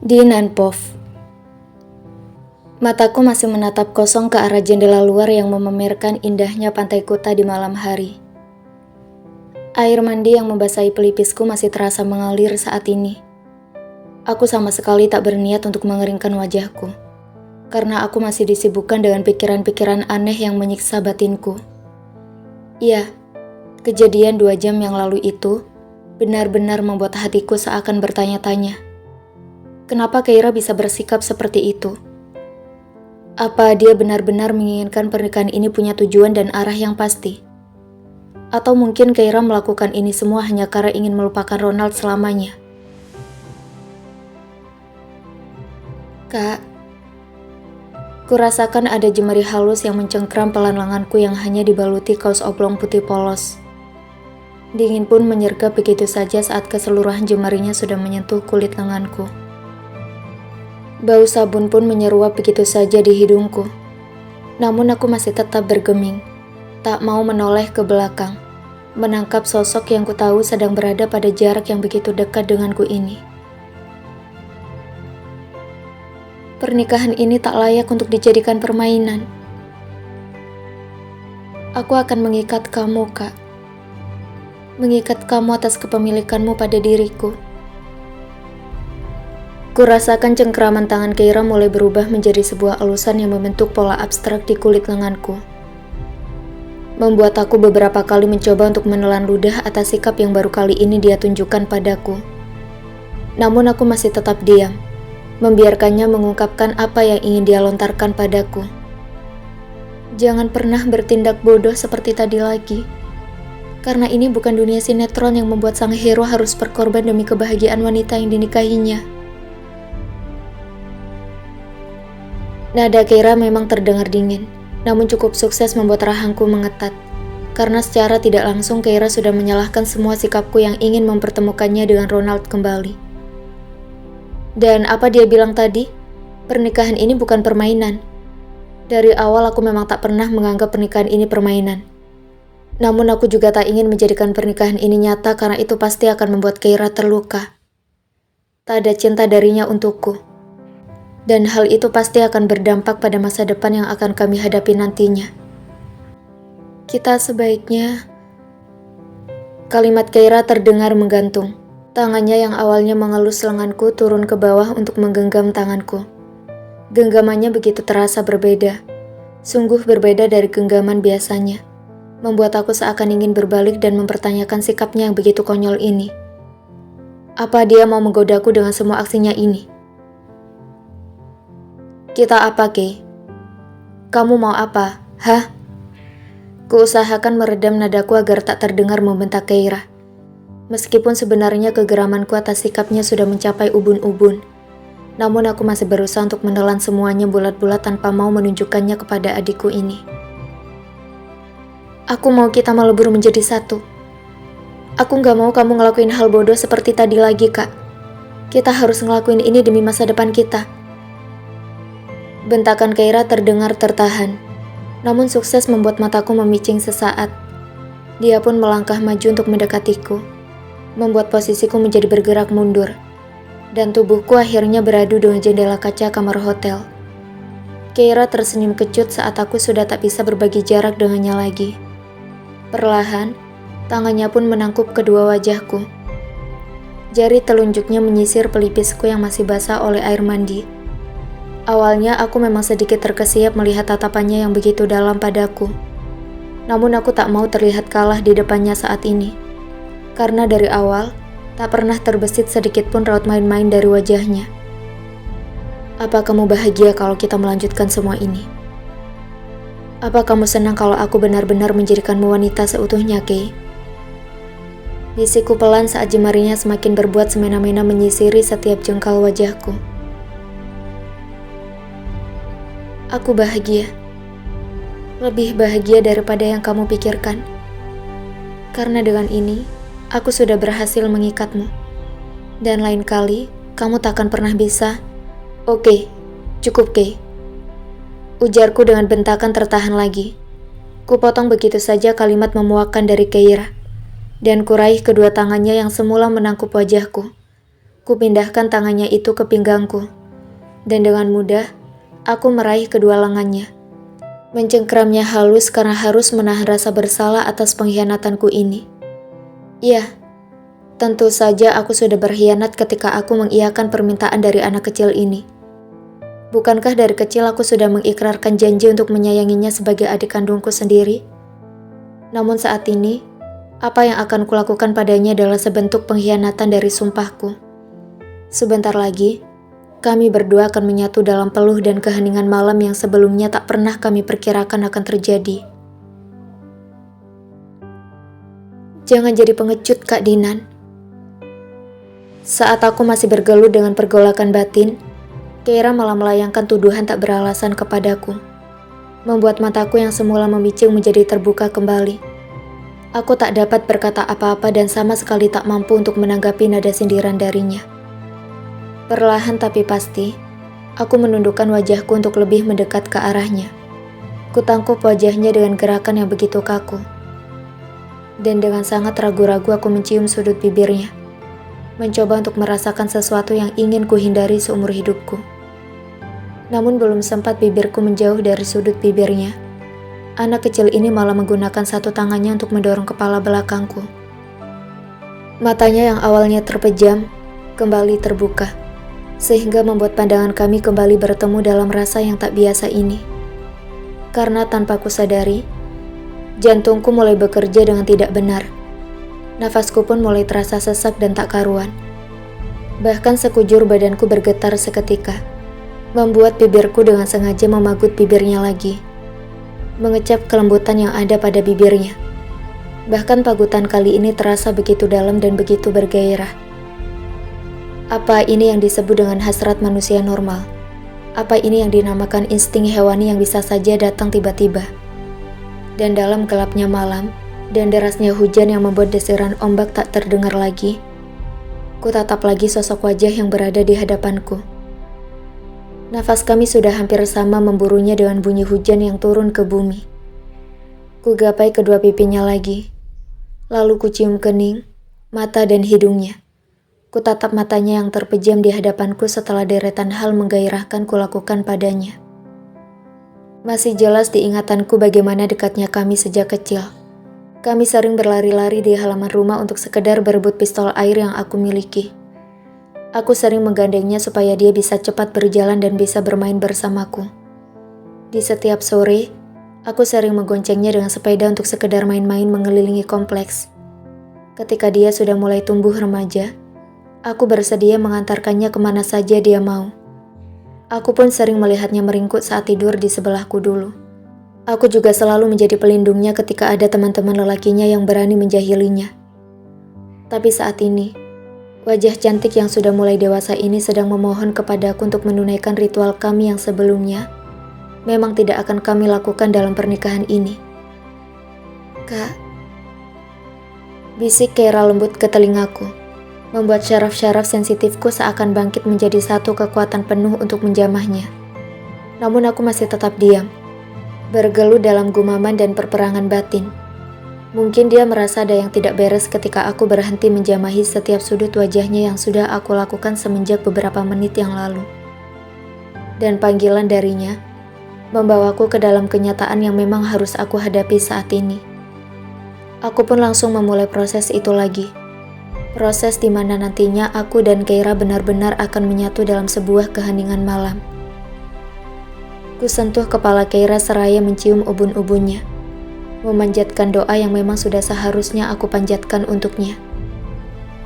Di Nanpov. Mataku masih menatap kosong ke arah jendela luar yang memamerkan indahnya pantai Kuta di malam hari. Air mandi yang membasahi pelipisku masih terasa mengalir saat ini. Aku sama sekali tak berniat untuk mengeringkan wajahku, karena aku masih disibukkan dengan pikiran-pikiran aneh yang menyiksa batinku. Iya, kejadian 2 jam yang lalu itu benar-benar membuat hatiku seakan bertanya-tanya. Kenapa Keira bisa bersikap seperti itu? Apa dia benar-benar menginginkan pernikahan ini punya tujuan dan arah yang pasti? Atau mungkin Keira melakukan ini semua hanya karena ingin melupakan Ronald selamanya? Kak, kurasakan ada jemari halus yang mencengkram pelan lenganku yang hanya dibaluti kaos oblong putih polos. Dingin pun menyergap begitu saja saat keseluruhan jemarinya sudah menyentuh kulit lenganku. Bau sabun pun menyeruak begitu saja di hidungku. Namun aku masih tetap bergeming, tak mau menoleh ke belakang, menangkap sosok yang kutahu sedang berada pada jarak yang begitu dekat denganku ini. Pernikahan ini tak layak untuk dijadikan permainan. Aku akan mengikat kamu, Kak. Mengikat kamu atas kepemilikanmu pada diriku. Kurasakan cengkeraman tangan Keira mulai berubah menjadi sebuah elusan yang membentuk pola abstrak di kulit lenganku. Membuat aku beberapa kali mencoba untuk menelan ludah atas sikap yang baru kali ini dia tunjukkan padaku. Namun aku masih tetap diam, membiarkannya mengungkapkan apa yang ingin dia lontarkan padaku. Jangan pernah bertindak bodoh seperti tadi lagi. Karena ini bukan dunia sinetron yang membuat sang hero harus berkorban demi kebahagiaan wanita yang dinikahinya. Nada Keira memang terdengar dingin, namun cukup sukses membuat rahangku mengetat. Karena secara tidak langsung Keira sudah menyalahkan semua sikapku yang ingin mempertemukannya dengan Ronald kembali. Dan apa dia bilang tadi? Pernikahan ini bukan permainan. Dari awal aku memang tak pernah menganggap pernikahan ini permainan. Namun aku juga tak ingin menjadikan pernikahan ini nyata karena itu pasti akan membuat Keira terluka. Tak ada cinta darinya untukku. Dan hal itu pasti akan berdampak pada masa depan yang akan kami hadapi nantinya. Kita sebaiknya... Kalimat Keira terdengar menggantung. Tangannya yang awalnya mengelus lenganku turun ke bawah untuk menggenggam tanganku. Genggamannya begitu terasa berbeda. Sungguh berbeda dari genggaman biasanya. Membuat aku seakan ingin berbalik dan mempertanyakan sikapnya yang begitu konyol ini. Apa dia mau menggodaku dengan semua aksinya ini? Kita apa, Kay? Kamu mau apa? Hah? Kuusahakan meredam nadaku agar tak terdengar membentak Keira. Meskipun sebenarnya kegeramanku atas sikapnya sudah mencapai ubun-ubun. Namun aku masih berusaha untuk menelan semuanya bulat-bulat tanpa mau menunjukkannya kepada adikku ini. Aku mau kita melebur menjadi satu. Aku gak mau kamu ngelakuin hal bodoh seperti tadi lagi, Kak. Kita harus ngelakuin ini demi masa depan kita. Bentakan Keira terdengar tertahan, namun sukses membuat mataku memicing sesaat. Dia pun melangkah maju untuk mendekatiku, membuat posisiku menjadi bergerak mundur, dan tubuhku akhirnya beradu dengan jendela kaca kamar hotel. Keira tersenyum kecut saat aku sudah tak bisa berbagi jarak dengannya lagi. Perlahan, tangannya pun menangkup kedua wajahku. Jari telunjuknya menyisir pelipisku yang masih basah oleh air mandi. Awalnya aku memang sedikit terkesiap melihat tatapannya yang begitu dalam padaku. Namun aku tak mau terlihat kalah di depannya saat ini. Karena dari awal, tak pernah terbesit sedikit pun raut main-main dari wajahnya. Apa kamu bahagia kalau kita melanjutkan semua ini? Apa kamu senang kalau aku benar-benar menjadikanmu wanita seutuhnya, Kay? Bisikku pelan saat jemarinya semakin berbuat semena-mena menyisiri setiap jengkal wajahku. Aku bahagia. Lebih bahagia daripada yang kamu pikirkan. Karena dengan ini, aku sudah berhasil mengikatmu. Dan lain kali, kamu tak akan pernah bisa. Oke, cukup, Kay. Ujarku dengan bentakan tertahan lagi. Kupotong begitu saja kalimat memuakkan dari Keira. Dan kuraih kedua tangannya yang semula menangkup wajahku. Kupindahkan tangannya itu ke pinggangku, dan dengan mudah, aku meraih kedua lengannya. Mencengkeramnya halus karena harus menahan rasa bersalah atas pengkhianatanku ini. Ya, tentu saja aku sudah berkhianat ketika aku mengiyakan permintaan dari anak kecil ini. Bukankah dari kecil aku sudah mengikrarkan janji untuk menyayanginya sebagai adik kandungku sendiri? Namun saat ini, apa yang akan kulakukan padanya adalah sebentuk pengkhianatan dari sumpahku. Sebentar lagi, kami berdua akan menyatu dalam peluh dan keheningan malam yang sebelumnya tak pernah kami perkirakan akan terjadi. Jangan jadi pengecut, Kak Dinan. Saat aku masih bergelut dengan pergolakan batin, Keira malah melayangkan tuduhan tak beralasan kepadaku, membuat mataku yang semula memicing menjadi terbuka kembali. Aku tak dapat berkata apa-apa dan sama sekali tak mampu untuk menanggapi nada sindiran darinya. Perlahan tapi pasti, aku menundukkan wajahku untuk lebih mendekat ke arahnya. Kutangkup wajahnya dengan gerakan yang begitu kaku. Dan dengan sangat ragu-ragu aku mencium sudut bibirnya, mencoba untuk merasakan sesuatu yang ingin kuhindari seumur hidupku. Namun belum sempat bibirku menjauh dari sudut bibirnya, anak kecil ini malah menggunakan satu tangannya untuk mendorong kepala belakangku. Matanya yang awalnya terpejam, kembali terbuka, sehingga membuat pandangan kami kembali bertemu dalam rasa yang tak biasa ini. Karena tanpa kusadari, jantungku mulai bekerja dengan tidak benar. Nafasku pun mulai terasa sesak dan tak karuan. Bahkan sekujur badanku bergetar seketika, membuat bibirku dengan sengaja memagut bibirnya lagi, mengecap kelembutan yang ada pada bibirnya. Bahkan pagutan kali ini terasa begitu dalam dan begitu bergairah. Apa ini yang disebut dengan hasrat manusia normal? Apa ini yang dinamakan insting hewani yang bisa saja datang tiba-tiba? Dan dalam gelapnya malam dan derasnya hujan yang membuat desiran ombak tak terdengar lagi, ku tatap lagi sosok wajah yang berada di hadapanku. Nafas kami sudah hampir sama memburunya dengan bunyi hujan yang turun ke bumi. Ku gapai kedua pipinya lagi, lalu ku cium kening, mata dan hidungnya. Ku tatap matanya yang terpejam di hadapanku setelah deretan hal menggairahkan kulakukan padanya. Masih jelas diingatanku bagaimana dekatnya kami sejak kecil. Kami sering berlari-lari di halaman rumah untuk sekedar berebut pistol air yang aku miliki. Aku sering menggandengnya supaya dia bisa cepat berjalan dan bisa bermain bersamaku. Di setiap sore, aku sering menggoncengnya dengan sepeda untuk sekedar main-main mengelilingi kompleks. Ketika dia sudah mulai tumbuh remaja, aku bersedia mengantarkannya kemana saja dia mau. Aku pun sering melihatnya meringkuk saat tidur di sebelahku dulu. Aku juga selalu menjadi pelindungnya ketika ada teman-teman lelakinya yang berani menjahilinya. Tapi saat ini, wajah cantik yang sudah mulai dewasa ini sedang memohon kepadaku untuk menunaikan ritual kami yang sebelumnya memang tidak akan kami lakukan dalam pernikahan ini. Kak, bisik Keira lembut ke telingaku, membuat syaraf-syaraf sensitifku seakan bangkit menjadi satu kekuatan penuh untuk menjamahnya. Namun aku masih tetap diam, bergelut dalam gumaman dan perperangan batin. Mungkin dia merasa ada yang tidak beres ketika aku berhenti menjamahi setiap sudut wajahnya yang sudah aku lakukan semenjak beberapa menit yang lalu. Dan panggilan darinya membawaku ke dalam kenyataan yang memang harus aku hadapi saat ini. Aku pun langsung memulai proses itu lagi. Proses di mana nantinya aku dan Keira benar-benar akan menyatu dalam sebuah keheningan malam. Kusentuh kepala Keira seraya mencium ubun-ubunnya, memanjatkan doa yang memang sudah seharusnya aku panjatkan untuknya.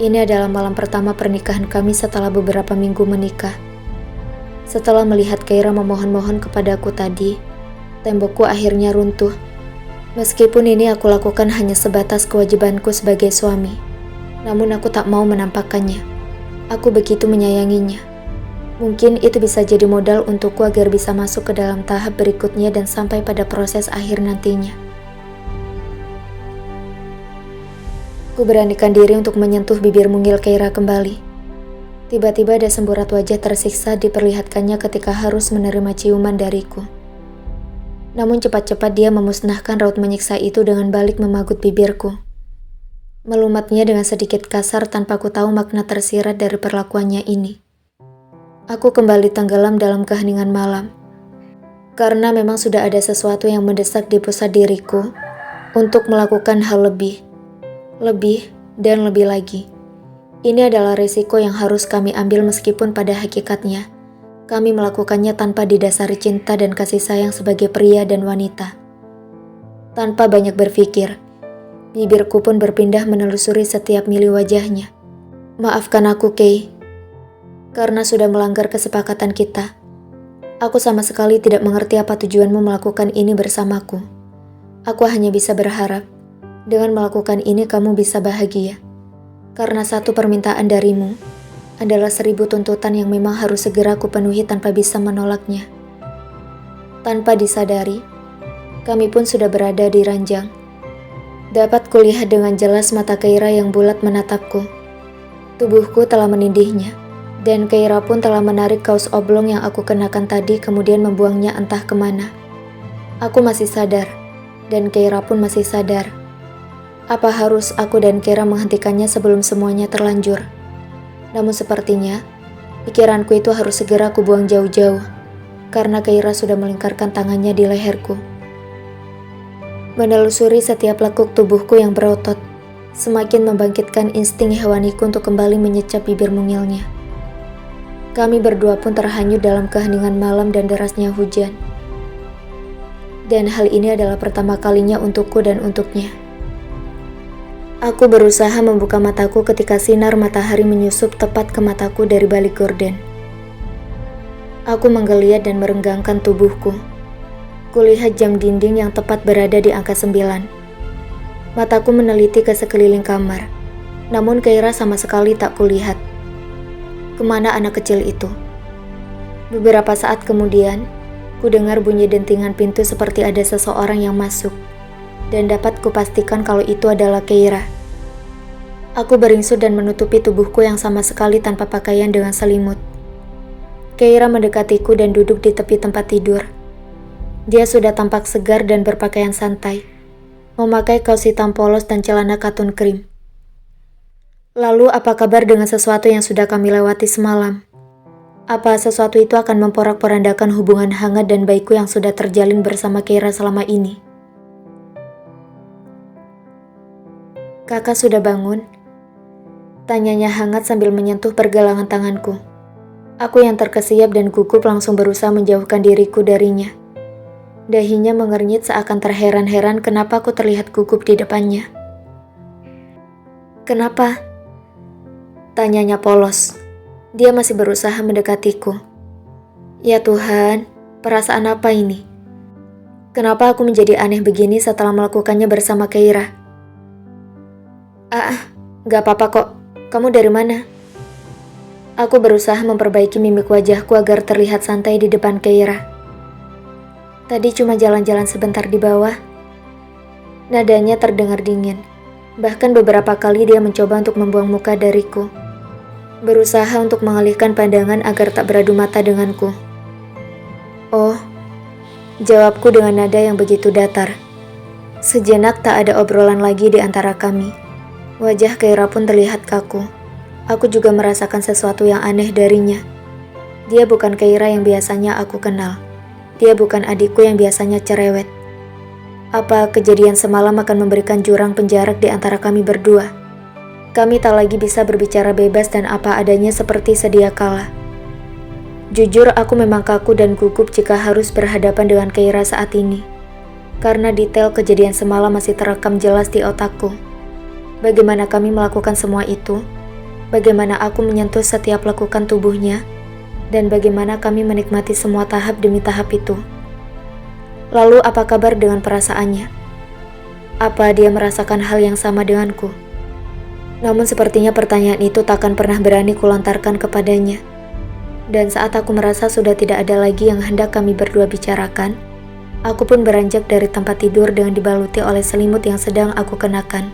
Ini adalah malam pertama pernikahan kami setelah beberapa minggu menikah. Setelah melihat Keira memohon-mohon kepadaku tadi, tembokku akhirnya runtuh. Meskipun ini aku lakukan hanya sebatas kewajibanku sebagai suami, namun aku tak mau menampakkannya. Aku begitu menyayanginya. Mungkin itu bisa jadi modal untukku agar bisa masuk ke dalam tahap berikutnya dan sampai pada proses akhir nantinya. Ku beranikan diri untuk menyentuh bibir mungil Keira kembali. Tiba-tiba ada semburat wajah tersiksa diperlihatkannya ketika harus menerima ciuman dariku. Namun cepat-cepat dia memusnahkan raut menyiksa itu dengan balik memagut bibirku. melumatnya dengan sedikit kasar tanpa ku tahu makna tersirat dari perlakuannya ini. Aku kembali tenggelam dalam keheningan malam, karena memang sudah ada sesuatu yang mendesak di pusat diriku untuk melakukan hal lebih, dan lebih lagi. Ini adalah risiko yang harus kami ambil meskipun pada hakikatnya, kami melakukannya tanpa didasari cinta dan kasih sayang sebagai pria dan wanita. Tanpa banyak berpikir, bibirku pun berpindah menelusuri setiap mili wajahnya. Maafkan aku, Kay, karena sudah melanggar kesepakatan kita. Aku sama sekali tidak mengerti apa tujuanmu melakukan ini bersamaku. Aku hanya bisa berharap, dengan melakukan ini kamu bisa bahagia. Karena satu permintaan darimu adalah 1000 tuntutan yang memang harus segera kupenuhi tanpa bisa menolaknya. Tanpa disadari, kami pun sudah berada di ranjang. Dapat kulihat dengan jelas mata Keira yang bulat menatapku. Tubuhku telah menindihnya, dan Keira pun telah menarik kaos oblong yang aku kenakan tadi kemudian membuangnya entah kemana. Aku masih sadar, dan Keira pun masih sadar. Apa harus aku dan Keira menghentikannya sebelum semuanya terlanjur? Namun sepertinya, pikiranku itu harus segera kubuang jauh-jauh, karena Keira sudah melingkarkan tangannya di leherku. Menelusuri setiap lekuk tubuhku yang berotot, semakin membangkitkan insting hewaniku untuk kembali menyecap bibir mungilnya. Kami berdua pun terhanyut dalam keheningan malam dan derasnya hujan. Dan hal ini adalah pertama kalinya untukku dan untuknya. Aku berusaha membuka mataku ketika sinar matahari menyusup tepat ke mataku dari balik gorden. Aku menggeliat dan merenggangkan tubuhku. Kulihat jam dinding yang tepat berada di angka 9. Mataku meneliti ke sekeliling kamar, namun Keira sama sekali tak kulihat. Kemana anak kecil itu? Beberapa saat kemudian, ku dengar bunyi dentingan pintu seperti ada seseorang yang masuk, dan dapat kupastikan kalau itu adalah Keira. Aku beringsut dan menutupi tubuhku yang sama sekali tanpa pakaian dengan selimut. Keira mendekatiku dan duduk di tepi tempat tidur. Dia sudah tampak segar dan berpakaian santai, memakai kaos hitam polos dan celana katun krim. Lalu apa kabar dengan sesuatu yang sudah kami lewati semalam? Apa sesuatu itu akan memporak-porandakan hubungan hangat dan baikku yang sudah terjalin bersama Keira selama ini? Kakak sudah bangun? Tanyanya hangat sambil menyentuh pergelangan tanganku. Aku yang terkesiap dan gugup langsung berusaha menjauhkan diriku darinya. Dahinya mengernyit seakan terheran-heran kenapa aku terlihat gugup di depannya. Kenapa? Tanyanya polos. Dia masih berusaha mendekatiku. Ya Tuhan, perasaan apa ini? Kenapa aku menjadi aneh begini setelah melakukannya bersama Keira? Gak apa-apa kok. Kamu dari mana? Aku berusaha memperbaiki mimik wajahku agar terlihat santai di depan Keira. Tadi cuma jalan-jalan sebentar di bawah. Nadanya terdengar dingin. Bahkan beberapa kali dia mencoba untuk membuang muka dariku. Berusaha untuk mengalihkan pandangan agar tak beradu mata denganku. Oh, jawabku dengan nada yang begitu datar. Sejenak tak ada obrolan lagi di antara kami. Wajah Keira pun terlihat kaku. Aku juga merasakan sesuatu yang aneh darinya. Dia bukan Keira yang biasanya aku kenal. Dia bukan adikku yang biasanya cerewet. Apa kejadian semalam akan memberikan jurang penjarak di antara kami berdua? Kami tak lagi bisa berbicara bebas dan apa adanya seperti sedia kala. Jujur aku memang kaku dan gugup jika harus berhadapan dengan Keira saat ini. Karena detail kejadian semalam masih terekam jelas di otakku. Bagaimana kami melakukan semua itu? Bagaimana aku menyentuh setiap lekukan tubuhnya? Dan bagaimana kami menikmati semua tahap demi tahap itu. Lalu apa kabar dengan perasaannya? Apa dia merasakan hal yang sama denganku? Namun sepertinya pertanyaan itu takkan pernah berani kulontarkan kepadanya. Dan saat aku merasa sudah tidak ada lagi yang hendak kami berdua bicarakan, aku pun beranjak dari tempat tidur dengan dibaluti oleh selimut yang sedang aku kenakan.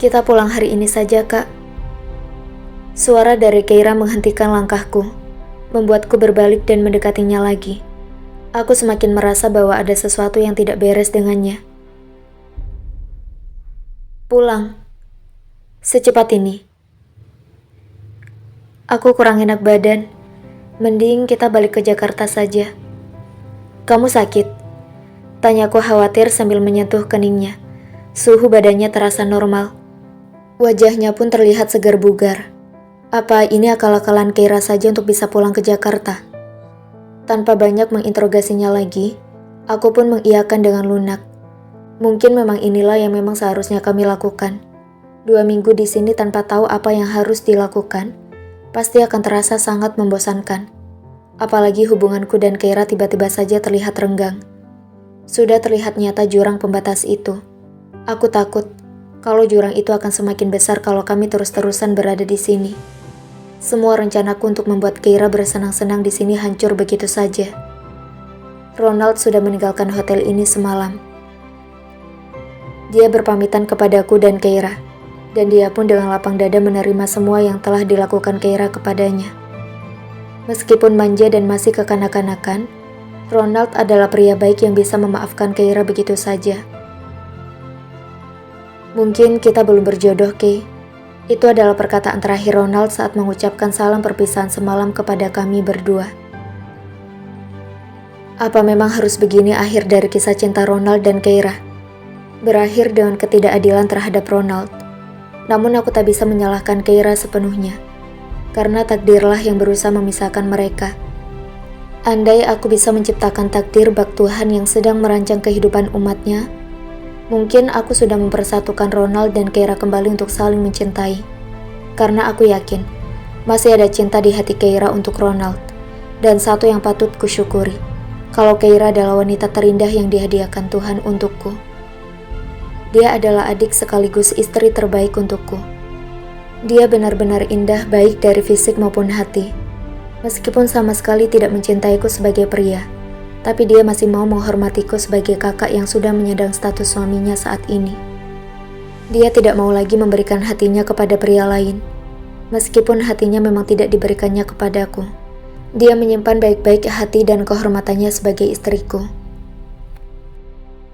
Kita pulang hari ini saja, Kak. Suara dari Keira menghentikan langkahku, membuatku berbalik dan mendekatinya lagi. Aku semakin merasa bahwa ada sesuatu yang tidak beres dengannya. Pulang. Secepat ini. Aku kurang enak badan. Mending kita balik ke Jakarta saja. Kamu sakit? Tanyaku khawatir sambil menyentuh keningnya. Suhu badannya terasa normal. Wajahnya pun terlihat segar bugar. Apa ini akal-akalan Keira saja untuk bisa pulang ke Jakarta? Tanpa banyak menginterogasinya lagi, aku pun mengiyakan dengan lunak. Mungkin memang inilah yang memang seharusnya kami lakukan. 2 minggu di sini tanpa tahu apa yang harus dilakukan, pasti akan terasa sangat membosankan. Apalagi hubunganku dan Keira tiba-tiba saja terlihat renggang. Sudah terlihat nyata jurang pembatas itu. Aku takut kalau jurang itu akan semakin besar kalau kami terus-terusan berada di sini. Semua rencanaku untuk membuat Keira bersenang-senang di sini hancur begitu saja. Ronald sudah meninggalkan hotel ini semalam. Dia berpamitan kepadaku dan Keira, dan dia pun dengan lapang dada menerima semua yang telah dilakukan Keira kepadanya. Meskipun manja dan masih kekanak-kanakan, Ronald adalah pria baik yang bisa memaafkan Keira begitu saja. Mungkin kita belum berjodoh, Kay. Itu adalah perkataan terakhir Ronald saat mengucapkan salam perpisahan semalam kepada kami berdua. Apa memang harus begini akhir dari kisah cinta Ronald dan Keira? Berakhir dengan ketidakadilan terhadap Ronald. Namun aku tak bisa menyalahkan Keira sepenuhnya, karena takdirlah yang berusaha memisahkan mereka. Andai aku bisa menciptakan takdir bak Tuhan yang sedang merancang kehidupan umatnya, mungkin aku sudah mempersatukan Ronald dan Keira kembali untuk saling mencintai. Karena aku yakin, masih ada cinta di hati Keira untuk Ronald. Dan satu yang patut kusyukuri, kalau Keira adalah wanita terindah yang dihadiahkan Tuhan untukku. Dia adalah adik sekaligus istri terbaik untukku. Dia benar-benar indah baik dari fisik maupun hati. Meskipun sama sekali tidak mencintaiku sebagai pria, tapi dia masih mau menghormatiku sebagai kakak yang sudah menyandang status suaminya saat ini. Dia tidak mau lagi memberikan hatinya kepada pria lain, meskipun hatinya memang tidak diberikannya kepadaku. Dia menyimpan baik-baik hati dan kehormatannya sebagai istriku.